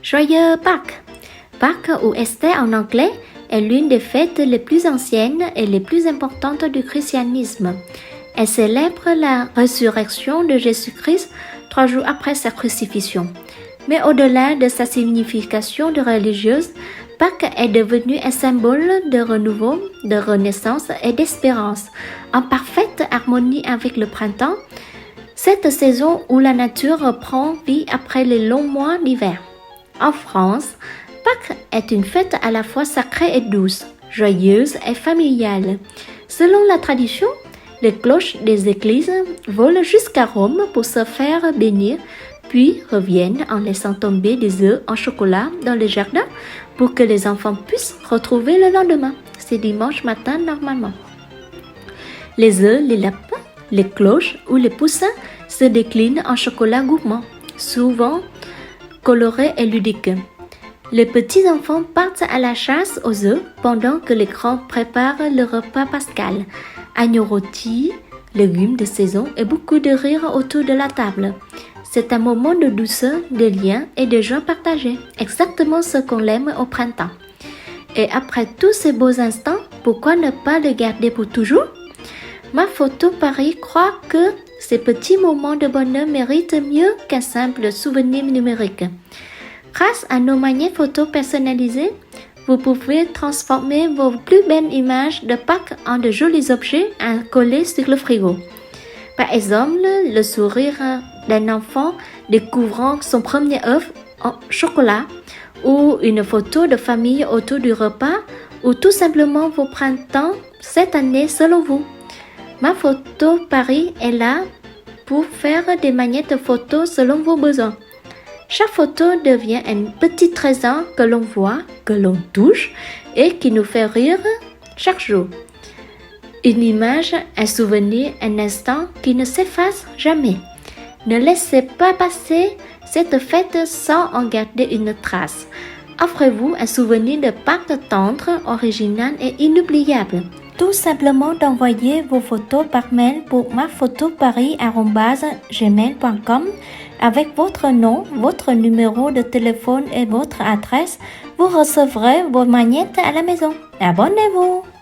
Joyeux Pâques! Pâques ou Esther en anglais est l'une des fêtes les plus anciennes et les plus importantes du christianisme. Elle célèbre la résurrection de Jésus-Christ 3 jours après sa crucifixion. Mais au-delà de sa signification de religieuse, Pâques est devenu un symbole de renouveau, de renaissance et d'espérance, en parfaite harmonie avec le printemps, cette saison où la nature reprend vie après les longs mois d'hiver. En France, Pâques est une fête à la fois sacrée et douce, joyeuse et familiale. Selon la tradition, les cloches des églises volent jusqu'à Rome pour se faire bénir, puis reviennent en laissant tomber des œufs en chocolat dans les jardins pour que les enfants puissent retrouver le lendemain. C'est dimanche matin normalement. Les œufs, les lapins, les cloches ou les poussins se déclinent en chocolat gourmand, souvent coloré et ludique. Les petits enfants partent à la chasse aux œufs pendant que les grands préparent le repas pascal. Agneau rôti, légumes de saison et beaucoup de rire autour de la table. C'est un moment de douceur, de lien et de joie partagée, exactement ce qu'on aime au printemps. Et après tous ces beaux instants, pourquoi ne pas le garder pour toujours? Ma photo Paris croit que ces petits moments de bonheur méritent mieux qu'un simple souvenir numérique. Grâce à nos manettes photos personnalisées, vous pouvez transformer vos plus belles images de Pâques en de jolis objets à coller sur le frigo. Par exemple, le sourire d'un enfant découvrant son premier œuf en chocolat, ou une photo de famille autour du repas, ou tout simplement vos printemps cette année selon vous. Ma photo Paris est là pour faire des manettes photos selon vos besoins. Chaque photo devient un petit trésor que l'on voit, que l'on touche et qui nous fait rire chaque jour. Une image, un souvenir, un instant qui ne s'efface jamais. Ne laissez pas passer cette fête sans en garder une trace. Offrez-vous un souvenir de Pâques tendre, original et inoubliable. Tout simplement d'envoyer vos photos par mail pour maphotoparis@gmail.com avec votre nom, votre numéro de téléphone et votre adresse. Vous recevrez vos manettes à la maison. Abonnez-vous!